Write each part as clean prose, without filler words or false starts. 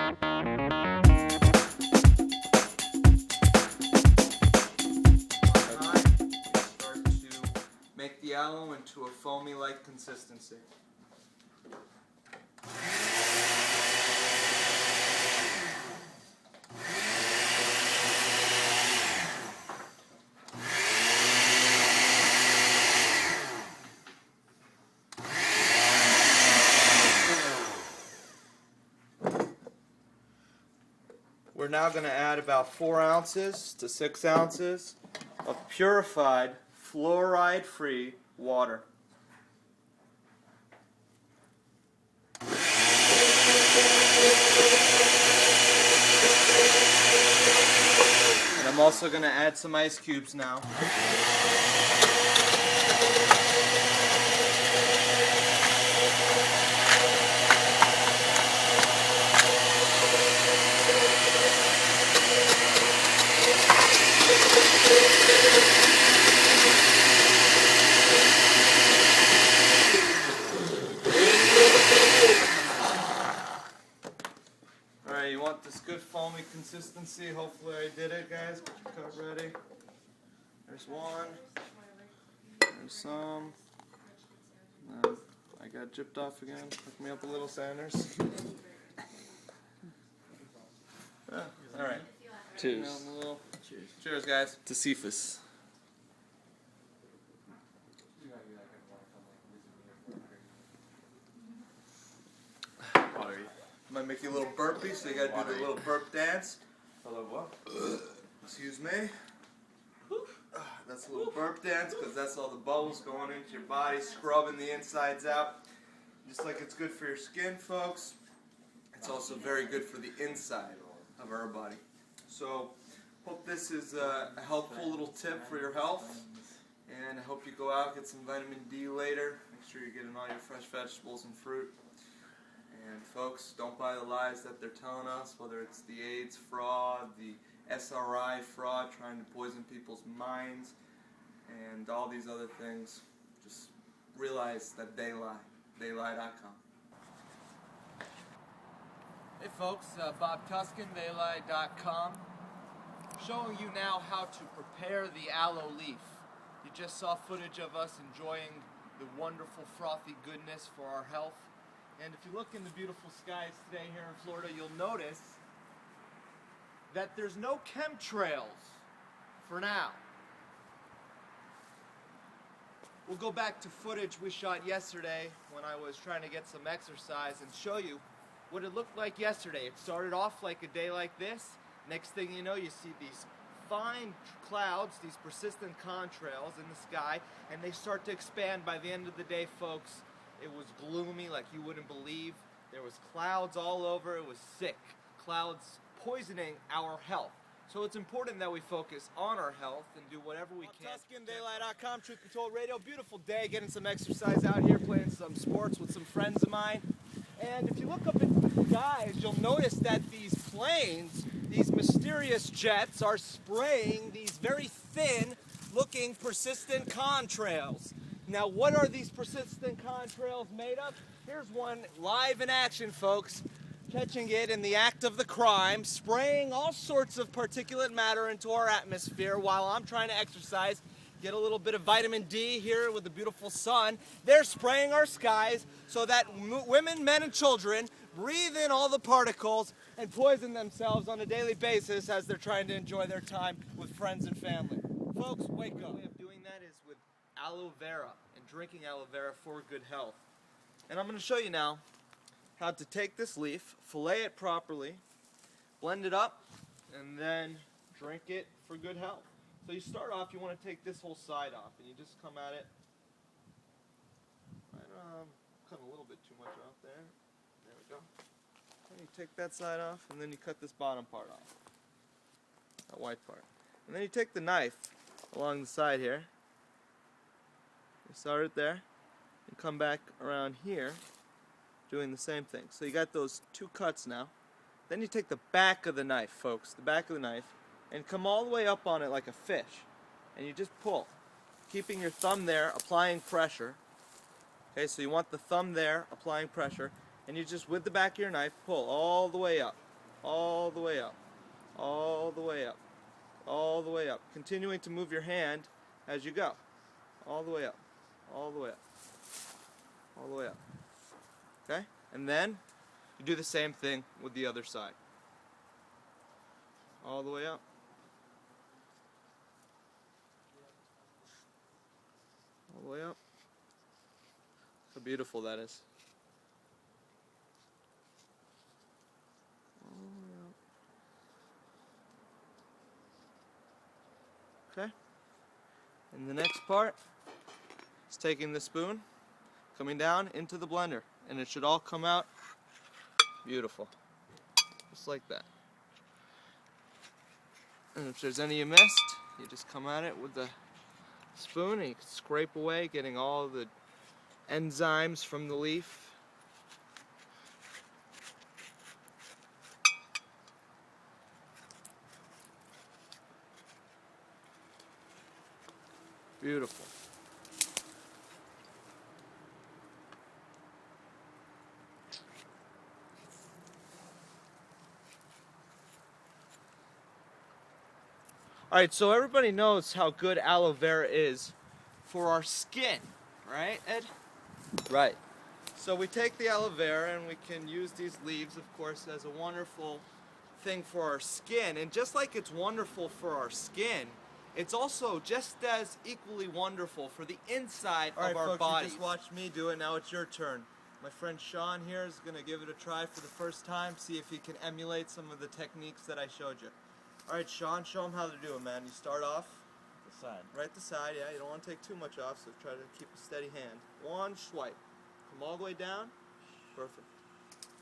Start to make the aloe into a foamy-like consistency. We're now going to add about 4 ounces to 6 ounces of purified, fluoride-free water. And I'm also going to add some ice cubes now. Alright, you want this good foamy consistency. Hopefully I did it, guys. Get your cup ready. There's one. There's some. I got gypped off again. Hook me up a little, Sanders. Alright. Cheers. Cheers. Cheers, guys. To Cephas. Might make you a little burpy, so you gotta do the little burp dance. Hello, what? Excuse me. That's a little burp dance because that's all the bubbles going into your body, scrubbing the insides out. Just like it's good for your skin, folks, it's also very good for the inside of our body. So, hope this is a helpful little tip for your health. And I hope you go out, get some vitamin D later. Make sure you're getting all your fresh vegetables and fruit. And folks, don't buy the lies that they're telling us, whether it's the AIDS fraud, the SRI fraud, trying to poison people's minds, and all these other things. Just realize that they lie. Theylie.com. Hey folks, Bob Tuskin, Theylie.com. Showing you now how to prepare the aloe leaf. You just saw footage of us enjoying the wonderful frothy goodness for our health. And if you look in the beautiful skies today here in Florida, you'll notice that there's no chemtrails for now. We'll go back to footage we shot yesterday when I was trying to get some exercise and show you what it looked like yesterday. It started off like a day like this. Next thing you know, you see these fine clouds, these persistent contrails in the sky, and they start to expand. By the end of the day, folks, it was gloomy like you wouldn't believe. There was clouds all over. It was sick. Clouds poisoning our health. So it's important that we focus on our health and do whatever we can. Tuskin, Theylie.com, Truth Be Told Radio. Beautiful day, getting some exercise out here, playing some sports with some friends of mine. And if you look up at the skies, you'll notice that these planes, these mysterious jets, are spraying these very thin-looking persistent contrails. Now, what are these persistent contrails made of? Here's one live in action, folks. Catching it in the act of the crime, spraying all sorts of particulate matter into our atmosphere while I'm trying to exercise, get a little bit of vitamin D here with the beautiful sun. They're spraying our skies so that women, men, and children breathe in all the particles and poison themselves on a daily basis as they're trying to enjoy their time with friends and family. Folks, wake up. The way of doing that is with aloe vera and drinking aloe vera for good health. And I'm going to show you now how to take this leaf, fillet it properly, blend it up, and then drink it for good health. So you start off, you want to take this whole side off, and you just come at it. Cut a little bit too much off there. There we go. And you take that side off, and then you cut this bottom part off, that white part. And then you take the knife along the side here. You start it there, and come back around here, doing the same thing. So you got those two cuts now. Then you take the back of the knife, folks, the back of the knife, and come all the way up on it like a fish. And you just pull, keeping your thumb there, applying pressure. Okay, so you want the thumb there, applying pressure, and you just, with the back of your knife, pull all the way up. all the way up, all the way up, all the way up. Continuing to move your hand as you go. All the way up, all the way up, all the way up. Okay? And then you do the same thing with the other side. All the way up. All the way up. How beautiful that is. All the way up. Okay? And the next part is taking the spoon, coming down into the blender, and it should all come out beautiful. Just like that. And if there's any you missed, you just come at it with the spoon and you can scrape away, getting all the enzymes from the leaf. Beautiful. Alright, so everybody knows how good aloe vera is for our skin, right, Ed? Right. So we take the aloe vera and we can use these leaves, of course, as a wonderful thing for our skin. And just like it's wonderful for our skin, it's also just as equally wonderful for the inside of our bodies. You just watched me do it, now it's your turn. My friend Sean here is going to give it a try for the first time, see if he can emulate some of the techniques that I showed you. Alright, Sean, show him how to do it, man. You start off. The side. Right the side, yeah. You don't want to take too much off, so try to keep a steady hand. One swipe. Come all the way down. Perfect.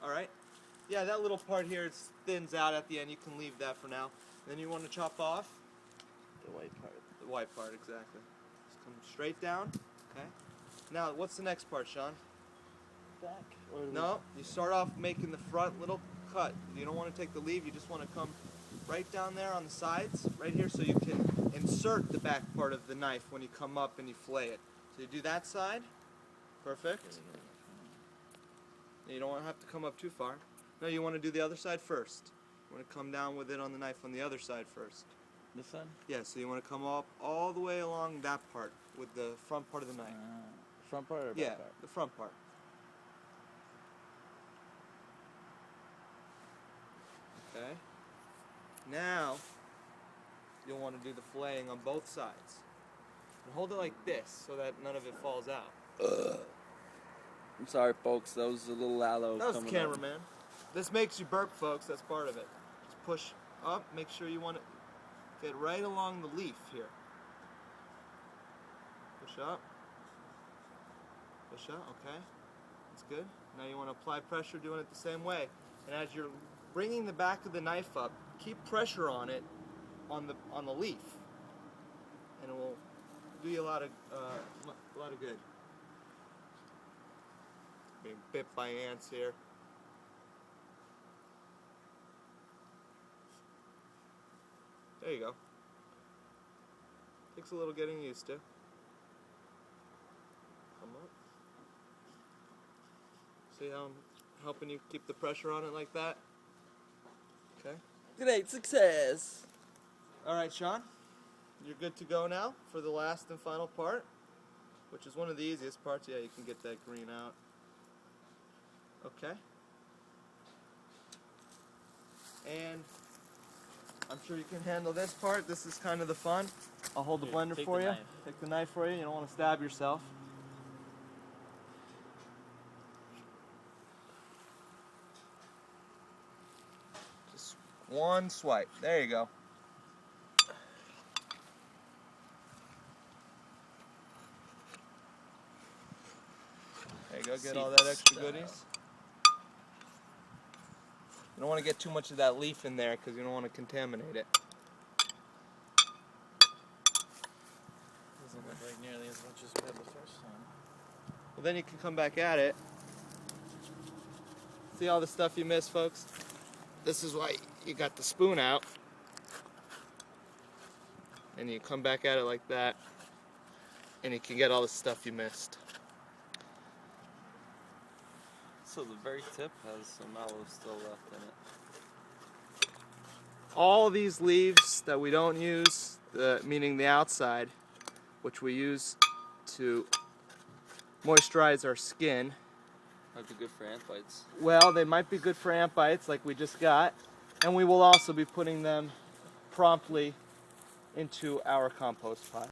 Alright. Yeah, that little part here thins out at the end. You can leave that for now. Then you want to chop off. The white part. The white part, exactly. Just come straight down. Okay. Now, what's the next part, Sean? Back? Or No, you start off making the front little cut. You don't want to take the leaf, you just want to come right down there on the sides, right here, so you can insert the back part of the knife when you come up and you flay it. So you do that side. Perfect. You don't have to come up too far. No, you want to do the other side first. You want to come down with it on the knife on the other side first. This side? Yeah, so you want to come up all the way along that part with the front part of the knife. Front part or back Yeah, part? the front part. Okay. Now, you'll want to do the filleting on both sides. And hold it like this so that none of it falls out. I'm sorry, folks. That was a little aloe. That was the cameraman. This makes you burp, folks. That's part of it. Just push up. Make sure you want to get right along the leaf here. Push up. Push up. Okay. That's good. Now you want to apply pressure doing it the same way. And as you're bringing the back of the knife up, keep pressure on it, on the leaf, and it will do you a lot of good. Being bit by ants here. There you go. Takes a little getting used to. Come up. See how I'm helping you keep the pressure on it like that? Okay. Great success. Alright, Sean. You're good to go now for the last and final part, which is one of the easiest parts. Yeah, you can get that green out. Okay. And I'm sure you can handle this part. This is kind of the fun. I'll hold the blender for you. Take the knife for you. You don't want to stab yourself. Just one swipe. There you go. There you go. Get all that extra goodies. You don't want to get too much of that leaf in there because you don't want to contaminate it. Doesn't look like nearly as much as we had the first time. Well, then you can come back at it. See all the stuff you missed, folks? This is why you got the spoon out. And you come back at it like that. And you can get all the stuff you missed. So the very tip has some aloe still left in it. all these leaves that we don't use, meaning the outside, which we use to moisturize our skin. Might be good for ant bites. Well, they might be good for ant bites like we just got, and we will also be putting them promptly into our compost pile.